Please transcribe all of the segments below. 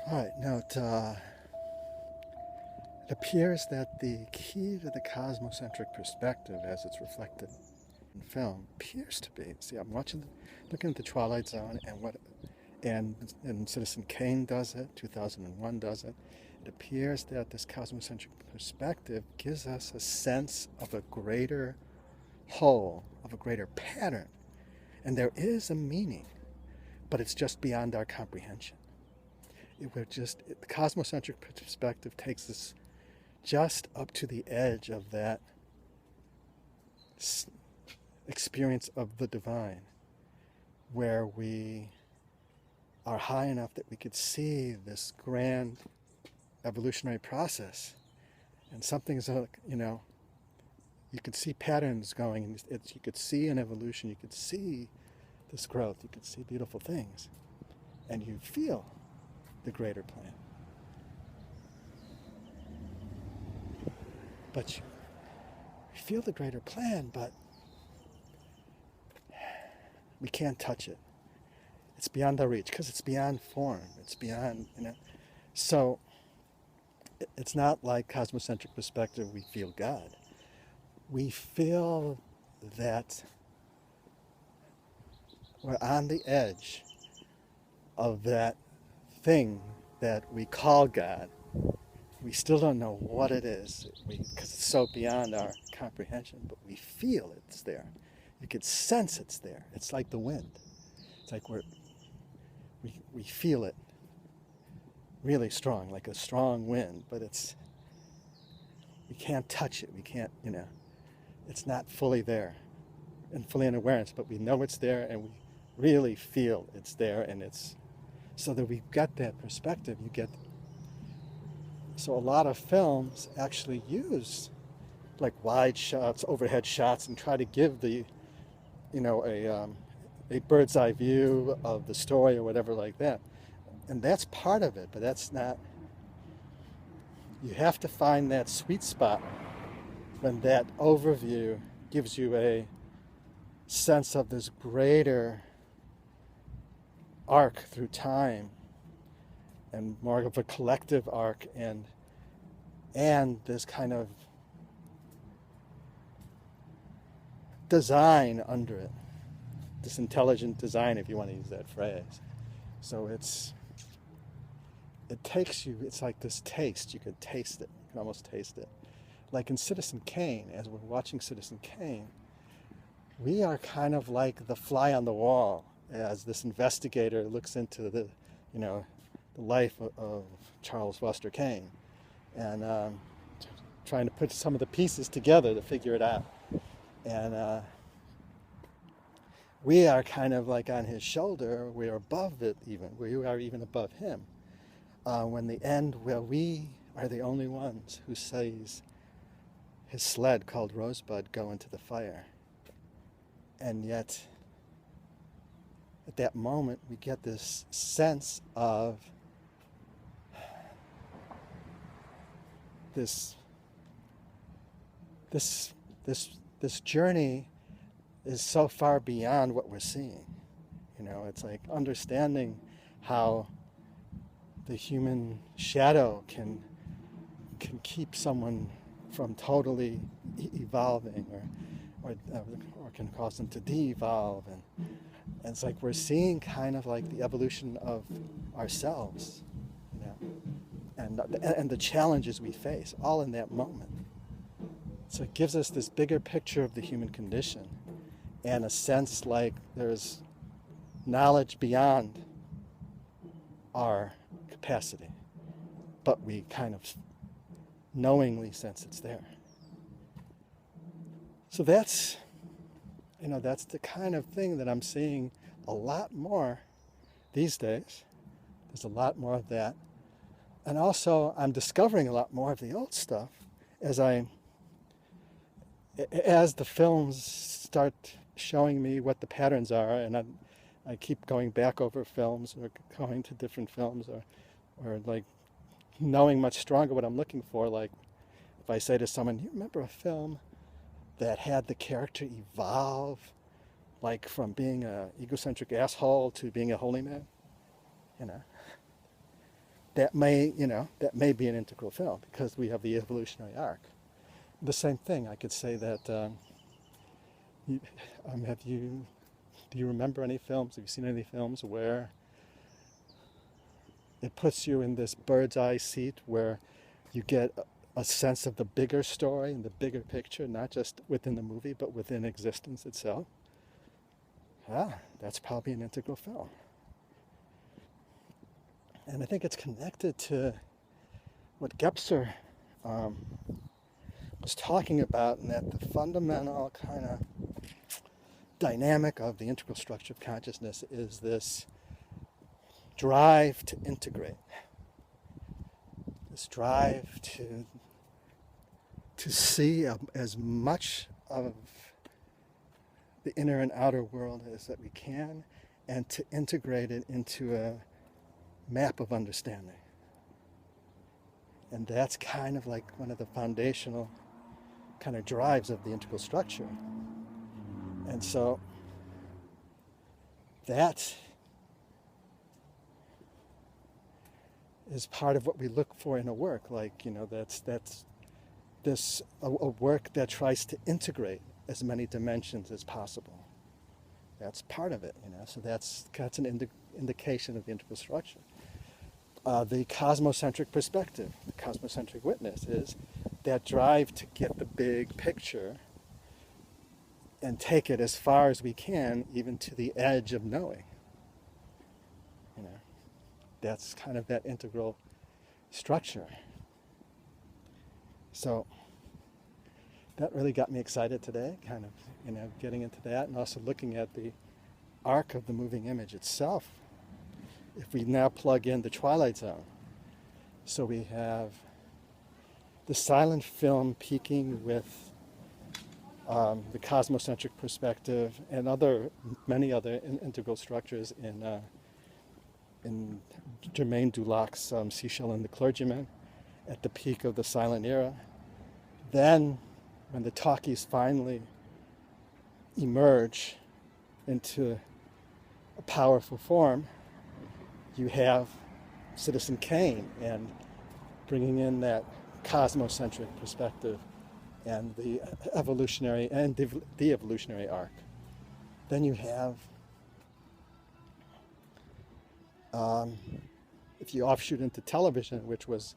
All right, now it appears that the key to the cosmocentric perspective, as it's reflected in film, appears to be. See, I'm looking at the Twilight Zone, and Citizen Kane does it. 2001 does it. It appears that this cosmocentric perspective gives us a sense of a greater whole, of a greater pattern, and there is a meaning, but it's just beyond our comprehension. The cosmocentric perspective takes us just up to the edge of that experience of the divine, where we are high enough that we could see this grand evolutionary process, and something's you could see patterns going, and you could see an evolution, you could see this growth, you could see beautiful things, and you feel the greater plan. But you feel the greater plan, but we can't touch it. It's beyond our reach because it's beyond form. It's beyond, So it's not like cosmocentric perspective, we feel God. We feel that we're on the edge of that thing that we call God. We still don't know what it is because it's so beyond our comprehension, but we feel it's there. You could sense it's there. It's like the wind. It's like we feel it really strong, like a strong wind, but we can't touch it. We can't, it's not fully there and fully in awareness, but we know it's there and we really feel it's there, and it's so that we've got that perspective. So a lot of films actually use like wide shots, overhead shots, and try to give a bird's eye view of the story or whatever like that. And that's part of it, but that's not. You have to find that sweet spot when that overview gives you a sense of this greater arc through time, and more of a collective arc, and this kind of design under it, this intelligent design, if you want to use that phrase. So it takes you, it's like this taste, you can taste it, you can almost taste it. Like in Citizen Kane, as we're watching Citizen Kane, we are kind of like the fly on the wall as this investigator looks into the life of Charles Foster Kane, and trying to put some of the pieces together to figure it out. And we are kind of like on his shoulder. We are above it even. We are even above him. When the end, where we are the only ones who sees his sled called Rosebud go into the fire. And yet, at that moment, we get this sense of this journey is so far beyond what we're seeing. It's like understanding how the human shadow can keep someone from totally evolving, or can cause them to de-evolve, and it's like we're seeing kind of like the evolution of ourselves, and the challenges we face, all in that moment. So it gives us this bigger picture of the human condition, and a sense like there's knowledge beyond our capacity, but we kind of knowingly sense it's there. So that's the kind of thing that I'm seeing a lot more these days. There's a lot more of that. And also I'm discovering a lot more of the old stuff as the films start showing me what the patterns are, and I keep going back over films, or going to different films, or like knowing much stronger what I'm looking for. Like if I say to someone, you remember a film that had the character evolve, like from being an egocentric asshole to being a holy man? that may, that may be an integral film because we have the evolutionary arc. The same thing, I could say that, do you remember any films, have you seen any films where it puts you in this bird's eye seat where you get a sense of the bigger story and the bigger picture, not just within the movie, but within existence itself? That's probably an integral film. And I think it's connected to what Gebser was talking about, and that the fundamental kind of dynamic of the integral structure of consciousness is this drive to integrate, this drive to see as much of the inner and outer world as that we can, and to integrate it into a map of understanding. And that's kind of like one of the foundational kind of drives of the integral structure. And so that is part of what we look for in a work. Like, that's this a work that tries to integrate as many dimensions as possible. That's part of it, So that's an indication of the integral structure. The cosmocentric perspective, the cosmocentric witness, is that drive to get the big picture and take it as far as we can, even to the edge of knowing. That's kind of that integral structure. So that really got me excited today, kind of, getting into that, and also looking at the arc of the moving image itself. If we now plug in the Twilight Zone, so we have the silent film peaking with the cosmocentric perspective and many other integral structures in Germaine Dulac's Seashell and the Clergyman at the peak of the silent era. Then, when the talkies finally emerge into a powerful form, you have Citizen Kane and bringing in that cosmocentric perspective and the evolutionary and the evolutionary arc. Then you have, if you offshoot into television, which was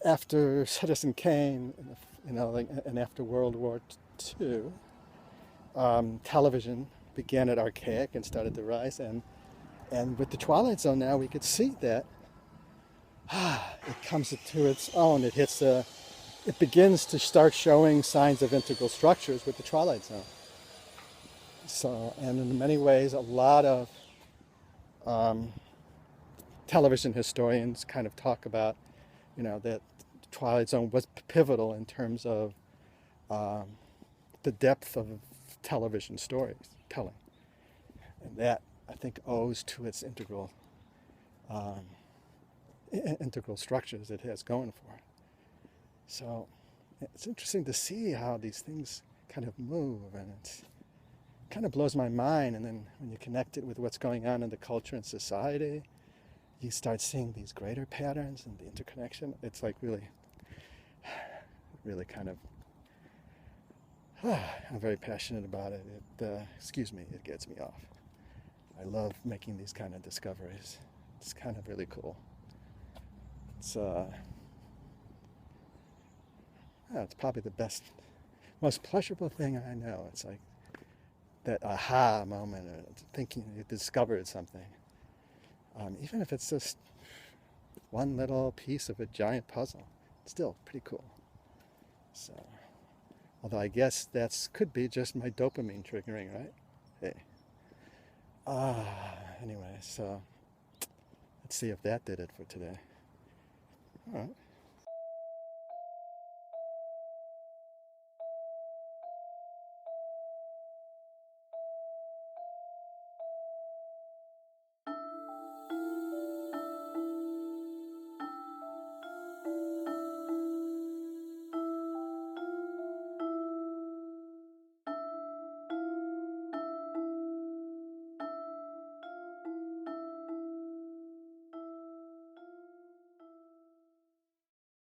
after Citizen Kane, and after World War II, television began at archaic and started to rise, and with the Twilight Zone now we could see that it comes to its own. It begins to start showing signs of integral structures with the Twilight Zone. So, and in many ways, a lot of television historians kind of talk about, that Twilight Zone was pivotal in terms of the depth of television storytelling, and that I think owes to its integral structures it has going for it. So it's interesting to see how these things kind of move, and it kind of blows my mind. And then when you connect it with what's going on in the culture and society, you start seeing these greater patterns and the interconnection. It's like really kind of, I'm very passionate about it. It gets me off. I love making these kind of discoveries. It's kind of really cool. It's probably the most pleasurable thing I know. It's like that aha moment, or thinking you discovered something. Even if it's just one little piece of a giant puzzle, it's still pretty cool. So, although I guess could be just my dopamine triggering, right? Hey. Anyway, so let's see if that did it for today. All right.